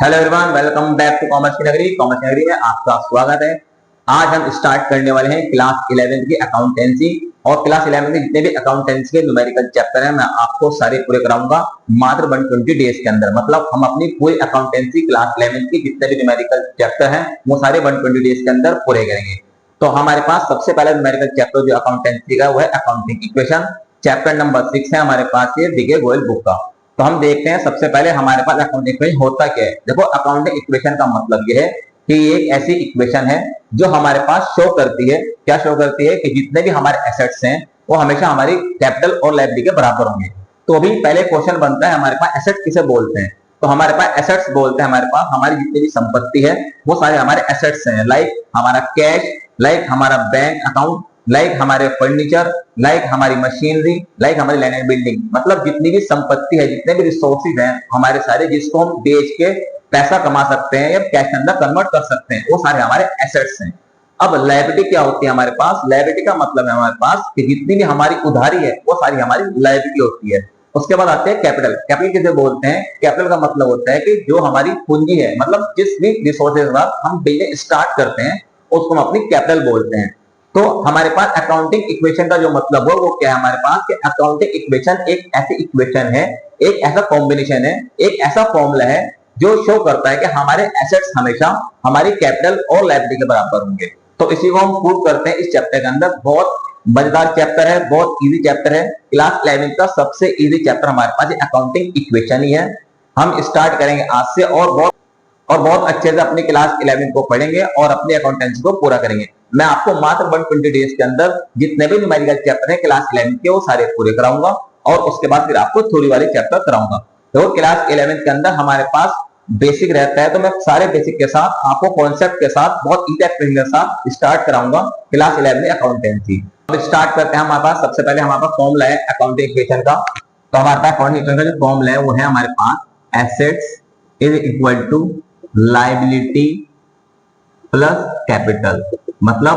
Hello everyone, welcome back to commerce की नगरी। Commerce की नगरी में आपका स्वागत है। आज हम स्टार्ट करने वाले हैं क्लास 11 की अकाउंटेंसी। और क्लास 11 में जितने भी अकाउंटेंसी के न्यूमेरिकल चैप्टर हैं मैं आपको सारे पूरे कराऊंगा मात्र 120 डेज के अंदर। मतलब हम अपनी पूरी अकाउंटेंसी क्लास 11 की जितने भी न्यूमेरिकल चैप्टर हैं वो सारे 120 डेज के अंदर पूरे करेंगे। तो हमारे पास सबसे पहला न्यूमेरिकल चैप्टर जो अकाउंटेंसी का वो है अकाउंटिंग इक्वेशन। चैप्टर नंबर 6 है हमारे पास ये डीके गोयल बुक का। तो हम देखते हैं सबसे पहले हमारे पास अकाउंटिंग इक्वेशन होता क्या है। देखो, अकाउंटिंग इक्वेशन का मतलब यह है कि ये एक ऐसी इक्वेशन है जो हमारे पास शो करती है, क्या शो करती है, कि जितने भी हमारे एसेट्स हैं वो हमेशा हमारी कैपिटल और लायबिलिटी के बराबर होंगे। तो अभी पहले क्वेश्चन बनता है हमारे पास एसेट किसे बोलते हैं। तो हमारे पास एसेट्स बोलते हैं हमारे पास हमारी जितनी भी संपत्ति है वो सारे हमारे एसेट्स हैं। लाइक हमारा कैश, लाइक हमारा बैंक अकाउंट, लाइक हमारे फर्नीचर, लाइक हमारी मशीनरी, लाइक हमारी लैंड एंड बिल्डिंग। मतलब जितनी भी संपत्ति है, जितने भी रिसोर्सेज हैं हमारे सारे, जिसको हम बेच के पैसा कमा सकते हैं या कैश के अंदर कन्वर्ट कर सकते हैं, वो सारे हमारे एसेट्स हैं। अब लायबिलिटी क्या होती है हमारे पास? लायबिलिटी का मतलब है हमारे पास कि जितनी भी हमारी उधारी है वो सारी हमारी लायबिलिटी होती है। उसके बाद आते हैं कैपिटल। कैपिटल किसे बोलते हैं? कैपिटल का मतलब होता है कि जो हमारी पूंजी है, मतलब जिस भी रिसोर्सेज के बाद हम बिजनेस स्टार्ट करते हैं उसको हम अपनी कैपिटल बोलते हैं। तो हमारे पास अकाउंटिंग इक्वेशन का जो मतलब हो वो क्या है हमारे पास? कि अकाउंटिंग इक्वेशन एक ऐसी इक्वेशन है, एक ऐसा कॉम्बिनेशन है, एक ऐसा फॉर्मूला है जो शो करता है कि हमारे एसेट्स हमेशा हमारी कैपिटल और लायबिलिटी के बराबर होंगे। तो इसी को हम प्रूव करते हैं इस चैप्टर के अंदर। बहुत मजेदार चैप्टर है, बहुत इजी चैप्टर है। क्लास 11 का सबसे इजी चैप्टर हमारे पास अकाउंटिंग इक्वेशन ही है। हम स्टार्ट करेंगे आज से और बहुत अच्छे से अपनी क्लास 11 को पढ़ेंगे और अपनी अकाउंटेंसी को पूरा करेंगे। मैं आपको मात्र 120 डेज के अंदर जितने भी न्यूमेरिकल चैप्टर है क्लास 11 के वो सारे पूरे कराऊंगा और उसके बाद फिर आपको थ्योरी वाले चैप्टर कराऊंगा। तो क्लास 11 के अंदर हमारे पास बेसिक रहता है, तो मैं सारे बेसिक के साथ आपको कॉन्सेप्ट के साथ बहुत इजी एक्सप्लेनेशन के साथ स्टार्ट कराऊंगा क्लास 11 में अकाउंटेंसी। अब स्टार्ट करते हैं। हमारे पास सबसे पहले हमारे पास फॉर्मूला है अकाउंटिंग इक्वेशन का। तो हमारे पास अकाउंटिंग इक्वेशन का जो फॉर्मूला है वो है हमारे पास assets is equal to liability plus capital. मतलब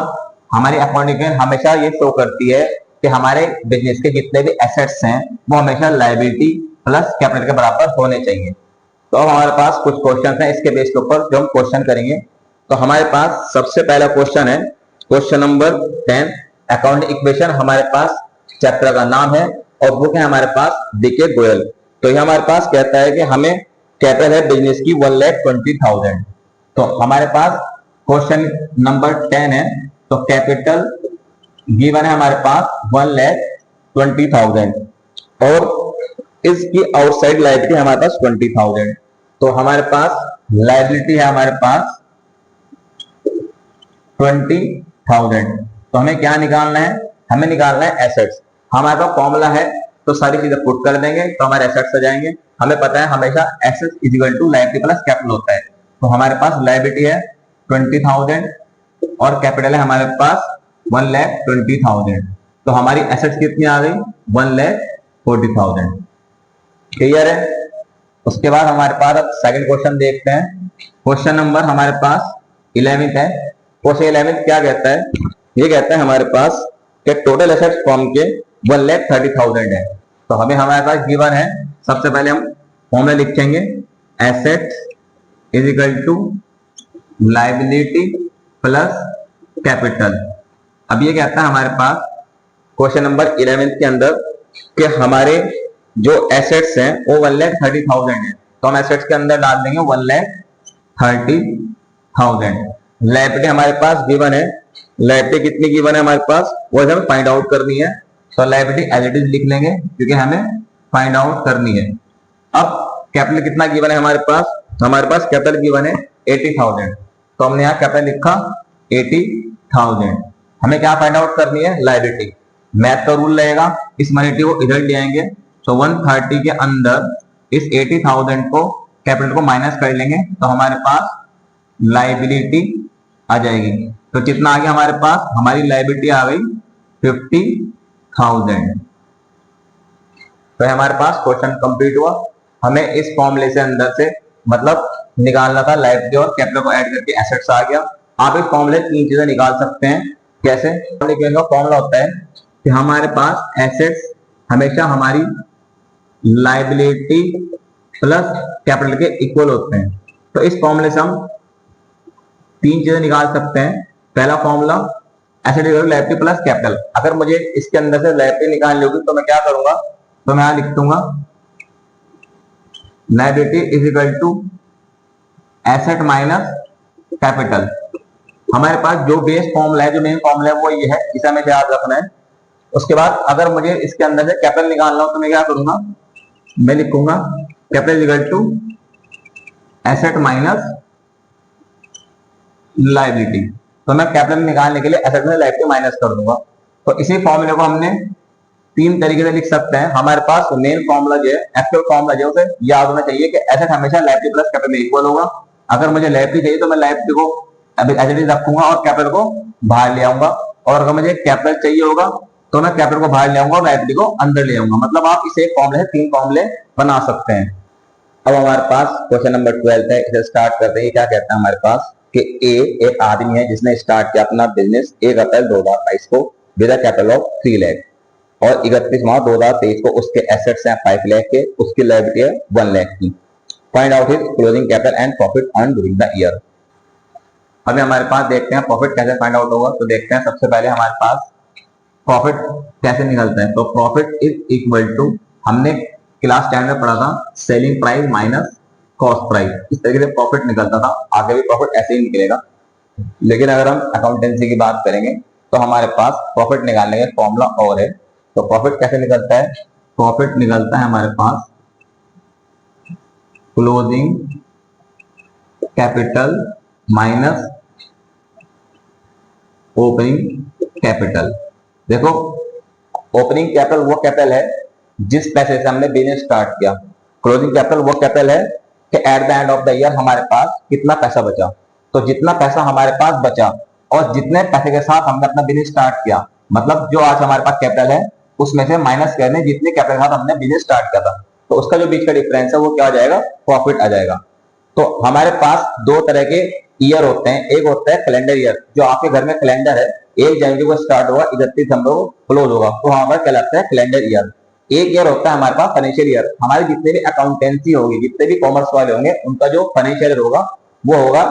हमारी अकाउंटिंग हमेशा ये शो करती है कि हमारे बिजनेस के जितने भी एसेट्स हैं वो हमेशा लायबिलिटी प्लस कैपिटल के बराबर होने चाहिए। तो अब हमारे पास कुछ क्वेश्चन हैं, इसके बेस के ऊपर जो हम क्वेश्चन करेंगे। तो हमारे पास सबसे पहला क्वेश्चन है क्वेश्चन नंबर 10 अकाउंटिंग इक्वेशन। हमारे पास चैप्टर का नाम है और बुक है हमारे पास डीके गोयल। तो ये हमारे पास कहता है कि हमें कैपिटल है बिजनेस की 1,20,000। तो हमारे पास क्वेश्चन नंबर 10 है। तो कैपिटल गिवन है हमारे पास 1,20,000 और इसकी आउटसाइड लायबिलिटी हमारे पास 20,000। तो हमारे पास लायबिलिटी है हमारे पास 20,000। तो हमें क्या निकालना है? हमें निकालना है एसेट्स। हमारे पास फॉर्मूला है तो सारी चीजें पुट कर देंगे तो हमारे एसेट्स आ जाएंगे। हमें पता है हमेशा assets is equal to liability plus capital होता है। तो हमारे पास लायबिलिटी है 20,000 और कैपिटल है हमारे पास 1,20,000। तो हमारी एसेट्स कितनी आ गई? 1,40,000। क्लियर है? उसके बाद हमारे पास अब सेकंड क्वेश्चन देखते हैं। क्वेश्चन नंबर हमारे पास 11 है। क्वेश्चन 11 क्या कहता है? ये कहता है हमारे पास कि टोटल एसेट्स फॉर्म के 1,30,000 है। तो हमें हमारे पास गिवन है, सबसे पहले हम फॉर्मूला लिखेंगे assets is equal to liability plus capital. अब ये कहता है हमारे पास क्वेश्चन नंबर 11 के अंदर कि हमारे जो एसेट्स हैं वो 1,30,000 है। तो हम एसेट्स के अंदर डाल देंगे 1,30,000। लायबिलिटी हमारे पास गिवन है। लायबिलिटी कितनी गिवन है हमारे पास वो हमें फाइंड आउट करनी है। तो लायबिलिटी एज इट इज लिख लेंगे क्योंकि हमें फाइंड आउट करनी है। अब कैपिटल कितना गिवन है हमारे पास? हमारे पास कैपिटल गिवन है 80,000। तो हमने यहाँ कैपिटल लिखा 80,000। हमें क्या फाइंड आउट करनी है? लायबिलिटी। मैथ का रूल रहेगा, इस मनी को इधर ले आएंगे तो 130 के अंदर इस 80,000 को कैपिटल को माइनस कर लेंगे तो हमारे पास लायबिलिटी आ जाएगी। तो कितना आ गया हमारे पास? हमारी लायबिलिटी आ गई 50,000। तो हमारे पास क्वेश्चन कंप्लीट हुआ। हमें इस फॉर्मूले से अंदर से मतलब निकालना था लायबिलिटी और कैपिटल को ऐड करके एसेट्स आ गया। आप इस फॉर्मूले तीन चीजें निकाल सकते हैं। कैसे? फॉर्मूला होता है कि हमारे पास एसेट्स हमेशा हमारी लायबिलिटी प्लस कैपिटल के इक्वल होते हैं। तो इस फॉर्मूले से हम तीन चीजें निकाल सकते हैं। पहला formula asset equal to liability plus capital. अगर मुझे इसके अंदर से लायबिलिटी निकालनी होगी तो मैं क्या करूंगा, तो मैं यहां लिख दूंगा liability is equal to asset minus capital. हमारे पास जो बेस फॉर्मूला है, जो मेन फॉर्मूला है वो ये है, इसे हमें याद रखना है। उसके बाद अगर मुझे इसके अंदर से कैपिटल निकालना हो तो मैं क्या करूंगा, मैं लिखूंगा capital is equal to asset minus liability. तो मैं कैपिटल निकालने के लिए एसेट में लायबिलिटी माइनस कर दूंगा। तो इसी फॉर्मूले को हमने तीन तरीके से लिख सकते हैं। हमारे पास मेन फॉर्मूला जो है, एक्चुअल फॉर्मूला जो है, उसे याद होना चाहिए कि एसेट हमेशा लायबिलिटी प्लस कैपिटल में इक्वल होगा। अगर मुझे लायबिलिटी चाहिए तो मैं लायबिलिटी को अभी एज इट इज रखूंगा और कैपिटल को बाहर ले आऊंगा, और अगर मुझे कैपिटल चाहिए होगा तो मैं कैपिटल को बाहर ले आऊंगा और लायबिलिटी को अंदर ले आऊंगा। मतलब आप इसे एक फॉर्मूले से तीन फॉर्मूले बना सकते हैं। अब हमारे पास क्वेश्चन नंबर 12 है, इसे स्टार्ट करते हैं। क्या कहता है हमारे पास कि ए एक आदमी है जिसने स्टार्ट किया अपना बिजनेस 1 अप्रैल 2022 को with a capital of 3 lakh, और 31 मार्च 2023 को उसके एसेट्स हैं 5 लाख के, उसकी लायबिलिटी है 1 लाख की। Find out his closing capital and profit earn during the year. अभी हमारे पास देखते हैं प्रॉफिट कैसे फाइंड आउट होगा। तो देखते हैं, सबसे पहले हमारे पास प्रॉफिट कैसे निकलता है। तो प्रॉफिट इज इक्वल टू, हमने क्लास 10 में पढ़ा था, selling price minus cost price. इस तरीके से प्रॉफिट निकलता था, आगे भी प्रॉफिट ऐसे ही निकलेगा। लेकिन अगर हम अकाउंटेंसी की बात करेंगे तो हमारे पास प्रॉफिट निकालने का फॉर्मूला और है। तो प्रॉफिट कैसे निकलता है, प्रॉफिट निकलता है हमारे पास closing capital minus opening capital. देखो, ओपनिंग कैपिटल वो कैपिटल है जिस पैसे से हमने बिजनेस स्टार्ट किया। क्लोजिंग कैपिटल वो कैपिटल है कि at the end of the year हमारे पास कितना पैसा बचा। तो जितना पैसा हमारे पास बचा और जितने पैसे के साथ हमने अपना बिजनेस स्टार्ट किया, मतलब जो आज हमारे पास कैपिटल है उसमें से माइनस करने जितने कैपिटल के साथ हमने बिजनेस स्टार्ट किया था, तो उसका जो बीच का डिफरेंस है वो क्या आ जाएगा, प्रॉफिट आ जाएगा। तो हमारे पास दो तरह के ईयर होते हैं। एक होता है कैलेंडर ईयर, जो आपके घर में कैलेंडर है, 1 जनवरी को स्टार्ट होगा, 31 दिसंबर को क्लोज होगा, तो हमारा कहलाता है कैलेंडर ईयर। एक ईयर होता है हमारे पास फाइनेंशियल ईयर। हमारे जितने भी अकाउंटेंसी होगी, जितने भी कॉमर्स वाले होंगे, उनका जो फाइनेंशियल ईयर होगा वो होगा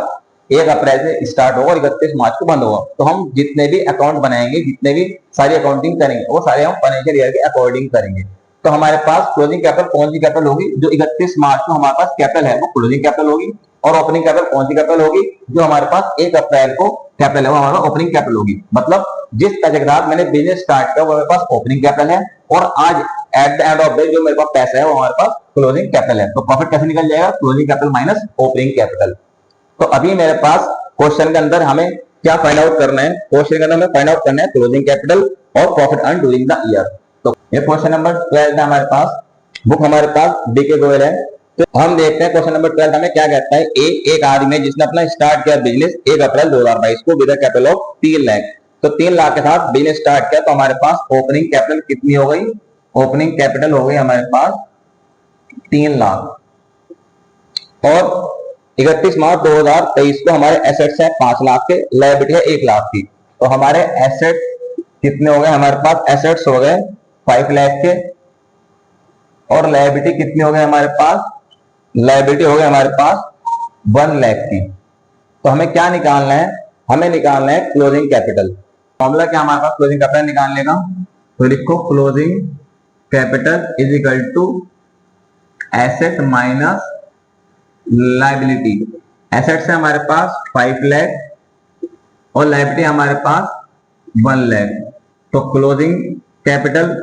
1 अप्रैल से स्टार्ट होगा और 31 मार्च को बंद होगा। तो हम जितने भी अकाउंट बनाएंगे, जितने भी सारी अकाउंटिंग करेंगे, वो सारे हम फाइनेंशियल ईयर के अकॉर्डिंग करेंगे। तो हमारे पास क्लोजिंग कैपिटल कौन सी कैपिटल होगी, जो 31 मार्च को हमारे पास कैपिटल है वो क्लोजिंग कैपिटल होगी। और ओपनिंग कैपिटल कौन सी कैपिटल होगी, जो हमारे पास 1 अप्रैल को कैपिटल है वो हमारा ओपनिंग कैपिटल होगी। मतलब जिस पैसे के साथ मैंने बिजनेस स्टार्ट किया वो मेरे पास ओपनिंग कैपिटल है, और आज eight the end of the जो मेरे पास पैसा है वो हमारे पास क्लोजिंग कैपिटल है। तो प्रॉफिट कैसे निकल जाएगा, closing capital minus opening capital. तो अभी मेरे पास क्वेश्चन के अंदर हमें क्या फाइंड आउट करना है, क्वेश्चन के अंदर हमें फाइंड आउट करना है क्लोजिंग कैपिटल और profit earn during the year. तो ये क्वेश्चन नंबर 12 है हमारे पास, बुक हमारे पास बीके गोयल है। तो हम देखते हैं क्वेश्चन नंबर 12 हमें क्या कहता है। एक आदमी जिसने अपना स्टार्ट किया बिजनेस 1 अप्रैल 2022 को with a capital of 3 lakh. तो 3 लाख के साथ बिजनेस स्टार्ट किया, तो हमारे पास ओपनिंग कैपिटल कितनी हो गई, ओपनिंग कैपिटल हो गई हमारे पास 3 लाख, और 31 मार्च 2023 को हमारे एसेट्स हैं 5 लाख के, लायबिलिटी है 1 लाख की। तो हमारे एसेट कितने हो गए, हमारे पास एसेट्स हो गए 5 लाख के, और लायबिलिटी कितनी हो गई हमारे पास, लायबिलिटी हो गई हमारे पास 1 लाख की। तो हमें क्या निकालना है, हमें निकालना है क्लोजिंग कैपिटल। फॉर्मूला क्या हमारे पास क्लोजिंग कैपिटल निकालने का, तो लिखो closing capital is equal to asset minus liability. Assets है हमारे पास 5 लाख और लायबिलिटी हमारे पास 1 लाख। तो क्लोजिंग कैपिटल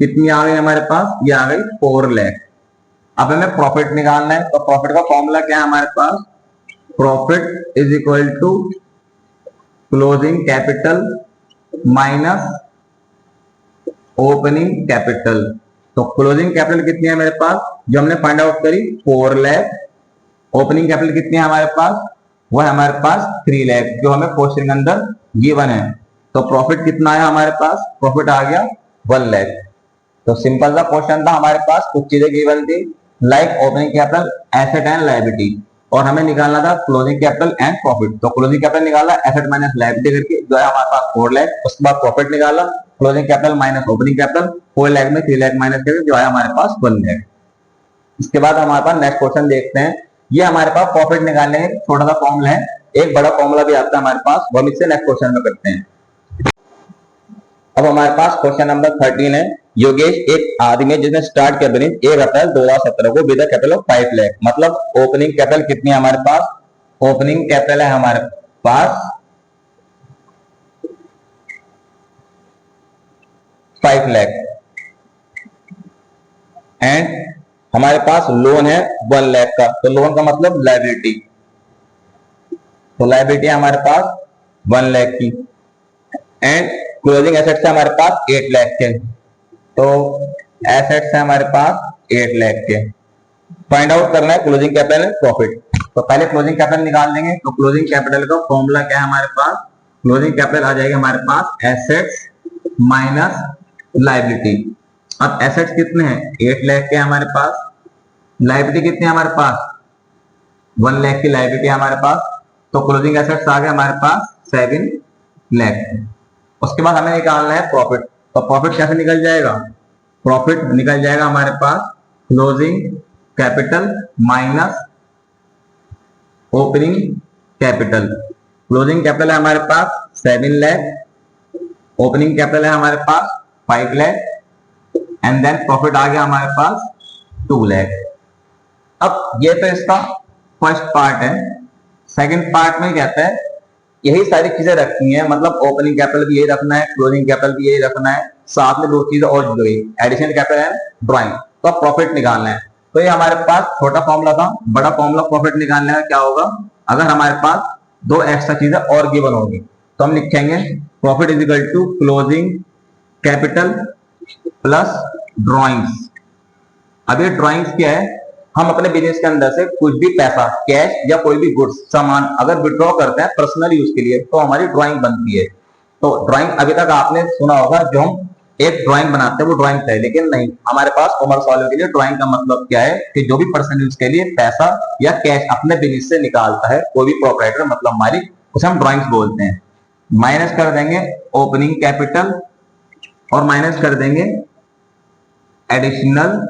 कितनी आ गई हमारे पास, ये आ गई 4 लाख। अब हमें प्रॉफिट निकालना है। तो प्रॉफिट का फॉर्मूला क्या है हमारे पास, profit is equal to closing capital minus opening capital. तो क्लोजिंग कैपिटल कितनी है मेरे पास, जो हमने फाइंड आउट करी 4 लाख। ओपनिंग कैपिटल कितनी है हमारे पास, वो है हमारे पास 3 लाख, जो हमें क्वेश्चन के अंदर गिवन है। तो प्रॉफिट कितना है हमारे पास, प्रॉफिट आ गया 1 लाख। तो सिंपल सा क्वेश्चन था, हमारे पास कुछ चीजें गिवन थी like opening capital, asset and liability, और हमें निकालना था क्लोजिंग कैपिटल एंड प्रॉफिट। तो क्लोजिंग कैपिटल निकाला एसेट माइनस लायबिलिटी करके, जो है हमारे पास 4 लाख। उसके बाद प्रॉफिट निकाला closing capital minus opening capital, 4 lakh में 3 लाख माइनस करके जो है हमारे पास 1 लाख। इसके बाद हमारे पास नेक्स्ट क्वेश्चन देखते हैं। ये हमारे पास प्रॉफिट निकालने का छोटा सा फॉर्मूला है, एक बड़ा फॉर्मूला भी आता है हमारे पास, वो हम इससे नेक्स्ट क्वेश्चन में करते हैं। अब हमारे पास क्वेश्चन नंबर 13 है। योगेश एक आदमी जिसने स्टार्ट किया बिजनेस 1 अप्रैल 2017 को विद कैपिटल ऑफ 5 लाख। मतलब ओपनिंग कैपिटल कितनी है हमारे पास? ओपनिंग कैपिटल है हमारे पास 5 लाख एंड हमारे पास लोन है 1 लाख का। तो लोन का मतलब लायबिलिटी, तो लायबिलिटी है हमारे पास 1 लाख की एंड क्लोजिंग एसेट्स है हमारे पास 8 लाख के। तो एसेट्स है हमारे पास 8 लाख के। फाइंड आउट करना है क्लोजिंग कैपिटल एंड प्रॉफिट। तो पहले क्लोजिंग कैपिटल निकाल देंगे। तो क्लोजिंग कैपिटल का फॉर्मूला क्या है हमारे पास? क्लोजिंग कैपिटल आ जाएगा हमारे पास एसेट्स माइनस लायबिलिटी। अब एसेट्स कितने हैं? 8 लाख के हमारे पास। लायबिलिटी कितनी है हमारे पास? 1 लाख की लायबिलिटी है हमारे पास। तो क्लोजिंग एसेट्स आ गए हमारे पास 7 लाख। उसके बाद हमें निकालना है प्रॉफिट। तो प्रॉफिट कैसे निकल जाएगा? प्रॉफिट निकल जाएगा हमारे पास closing capital minus opening capital. Closing capital है हमारे पास 7 लाख, ओपनिंग कैपिटल है हमारे पास 5 लाख एंड देन प्रॉफिट आ गया हमारे पास 2 लाख। अब ये तो इसका फर्स्ट पार्ट है। सेकंड पार्ट में कहता है यही सारी चीजें रखनी है, मतलब ओपनिंग कैपिटल भी यही रखना है, क्लोजिंग कैपिटल भी यही रखना है, साथ में 2 चीजें और जुड़ गई, एडिशनल कैपिटल एंड ड्राइंग। तो अब प्रॉफिट निकालना है। तो ये हमारे पास छोटा फॉर्मूला था, बड़ा फॉर्मूला प्रॉफिट निकालने का क्या होगा? अगर हमारे पास 2 एक्स्ट्रा चीजें और गिवन होगी तो हम लिखेंगे profit is equal to closing capital plus drawings. अब ये ड्रॉइंग्स क्या है? हम अपने बिजनेस के अंदर से कुछ भी पैसा, कैश या कोई भी गुड्स सामान अगर विड्रॉ करते हैं पर्सनल यूज के लिए तो हमारी ड्राइंग बनती है। तो ड्राइंग अभी तक आपने सुना होगा जो हम एक ड्राइंग बनाते हैं वो ड्राइंग है, लेकिन नहीं, हमारे पास कॉमर्स वालों के लिए ड्राइंग का मतलब क्या है कि जो भी पर्सनल यूज के लिए पैसा या कैश अपने बिजनेस से निकालता है कोई भी प्रोपराइटर मतलब मालिक, उसे हम ड्राइंग्स बोलते हैं। माइनस कर देंगे ओपनिंग कैपिटल और माइनस कर देंगे एडिशनल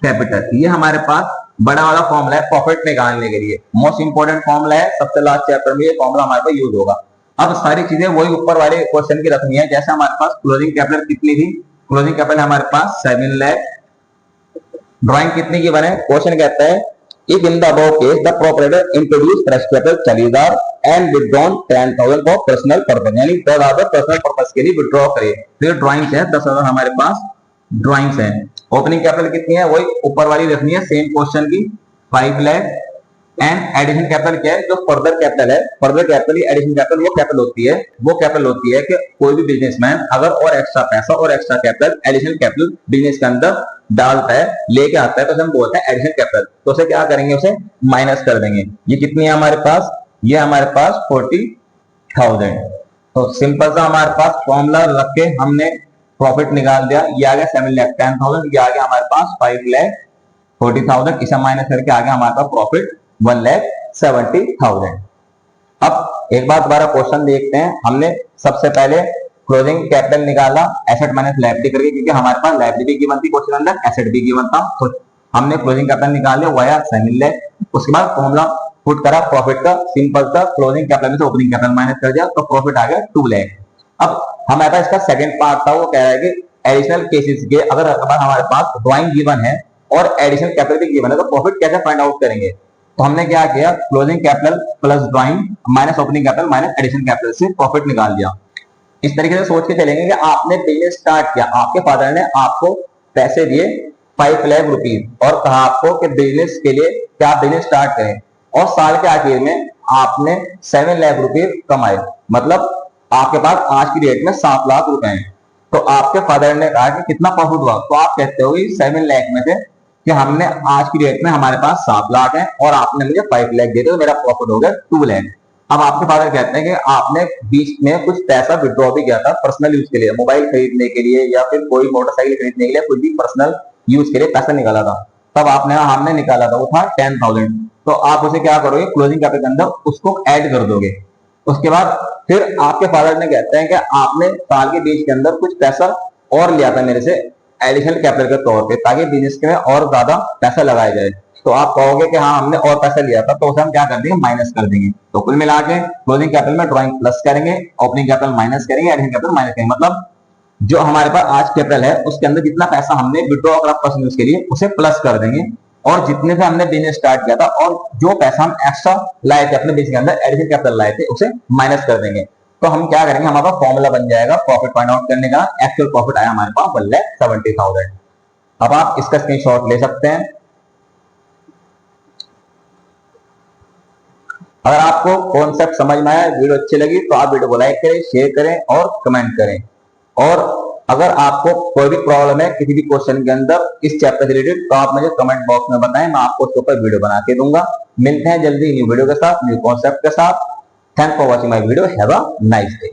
कैपिटल। ये हमारे पास बड़ा वाला फॉर्मूला है प्रॉफिट निकालने के लिए, मोस्ट इंपोर्टेंट फॉर्मूला है, सबसे लास्ट चैप्टर में ये फॉर्मूला हमारे पास यूज होगा। अब सारी चीजें वही ऊपर वाले क्वेश्चन की रखनी है। जैसे हमारे पास क्लोजिंग कैपिटल कितनी थी? क्लोजिंग कैपिटल हमारे पास 7 लाख। ड्राइंग कितनी की बने? क्वेश्चन कहता है if in the above case the proprietor introduce fresh capital 40,000 and withdrawn 10,000 for personal purpose, यानी 10,000 पर्सनल पर्पस के लिए विथड्रॉ करे। तो ये ड्राइंग्स है, 10,000 हमारे पास ड्राइंग्स है। ओपनिंग कैपिटल कितनी है? वही ऊपर वाली रखनी है सेम क्वेश्चन की 5 लाख एंड एडिशनल कैपिटल क्या है? जो फर्दर कैपिटल है, फर्दर कैपिटल एडिशनल कैपिटल वो कैपिटल होती है कि कोई भी बिजनेसमैन अगर और एक्स्ट्रा पैसा और extra capital additional capital business के अंदर डालता है, लेके आता है, तो हम बोलते हैं एडिशनल कैपिटल। तो उसे क्या करेंगे? उसे माइनस कर देंगे। ये कितनी है हमारे पास? ये हमारे पास 40,000। तो सिंपल सा हमारे पास फॉर्मूला रख के हमने प्रॉफिट निकाल दिया। ये आ गया 7 लाख 10,000, ये आ गया हमारे पास 5 लाख 40,000, इसे माइनस करके आ गया हमारे पास प्रॉफिट 1 लाख 70,000। अब एक बार दोबारा क्वेश्चन देखते हैं। हमने सबसे पहले क्लोजिंग कैपिटल निकाला एसेट माइनस लायबिलिटी करके, क्योंकि हमारे पास लायबिलिटी गिवन थी क्वेश्चन अंदर, एसेट भी गिवन था, तो हमने क्लोजिंग कैपिटल निकाल लिया, वो आया 7 लाख। उसके बाद फॉर्मूला पुट करा प्रॉफिट का, सिंपल सा क्लोजिंग कैपिटल में से ओपनिंग कैपिटल माइनस कर दिया, तो प्रॉफिट आ गया 2 लाख। अब हमारे पास इसका सेकंड पार्ट था, वो कह रहा है कि एडिशनल केसेस के अगर हमारे पास ड्राइंग गिवन है और एडिशनल कैपिटल भी गिवन है तो प्रॉफिट कैसे फाइंड आउट करेंगे? तो हमने क्या किया? Closing capital plus drawing minus opening capital minus additional capital से प्रॉफिट निकाल दिया। इस तरीके से सोच के चलेंगे कि आपने बिजनेस स्टार्ट किया, आपके फादर ने आपको पैसे दिए 5 लाख रुपीज और कहा आपको कि बिजनेस के लिए क्या आप बिजनेस स्टार्ट करें, और साल के आखिर में आपने 7 लाख रुपीज कमाए, मतलब आपके पास आज की डेट में 7 लाख रुपए हैं। तो आपके फादर ने कहा कि कितना प्रॉफिट हुआ? तो आप कहते हो 7 लाख में से कि हमने आज की डेट में हमारे पास 7 लाख है और आपने मुझे 5 लाख दे दिए, तो मेरा प्रॉफिट हो गया 2 लाख। अब आपके फादर कहते हैं कि आपने बीच में कुछ पैसा विड्रॉ भी किया था पर्सनल यूज के लिए, मोबाइल खरीदने के लिए या फिर कोई मोटरसाइकिल खरीदने के लिए, कुछ भी पर्सनल यूज के लिए पैसा निकाला था। तब आपने हमने निकाला था वो था 10,000। तो आप उसे क्या करोगे? क्लोजिंग कैपिटल के अंदर उसको ऐड कर दोगे। उसके बाद फिर आपके फादर ने कहते हैं कि आपने साल के बीच के अंदर कुछ पैसा और लिया था मेरे से एडिशनल कैपिटल के तौर पे, ताकि बिजनेस में और ज्यादा पैसा लगाया जाए। तो आप कहोगे कि हाँ हमने और पैसा लिया था, तो उसे हम क्या कर देंगे, माइनस कर देंगे। तो कुल मिला के क्लोजिंग कैपिटल में ड्राइंग प्लस करेंगे, ओपनिंग कैपिटल माइनस करेंगे, एडिशनल कैपिटल माइनस करेंगे। मतलब जो हमारे पास आज कैपिटल है उसके अंदर जितना पैसा हमने विड्रॉ करा पर्सनल यूज के लिए उसे प्लस कर देंगे, और जितने से हमने बिजनेस स्टार्ट किया था और जो पैसा हम एक्स्ट्रा लाए थे अपने बिजनेस के अंदर, एडिशनल कैपिटल लाए थे, उसे माइनस कर देंगे। तो हम क्या करेंगे, हमारा फॉर्मूला बन जाएगा प्रॉफिट फाइंड आउट करने का। एक्चुअल प्रॉफिट आया हमारे पास 1,70,000। अब आप इसका स्क्रीनशॉट ले सकते हैं। अगर आपको कॉन्सेप्ट समझ में आया, वीडियो अच्छी लगी तो आप वीडियो को लाइक करें, शेयर करें और कमेंट करें। और अगर आपको कोई भी प्रॉब्लम है किसी भी क्वेश्चन के अंदर इस चैप्टर से रिलेटेड, तो आप मुझे कमेंट बॉक्स में बताएं, मैं आपको उसके ऊपर वीडियो बना के दूंगा। मिलते हैं जल्दी न्यू वीडियो के साथ, न्यू कॉन्सेप्ट के साथ। Thanks for watching my video. Have a nice day.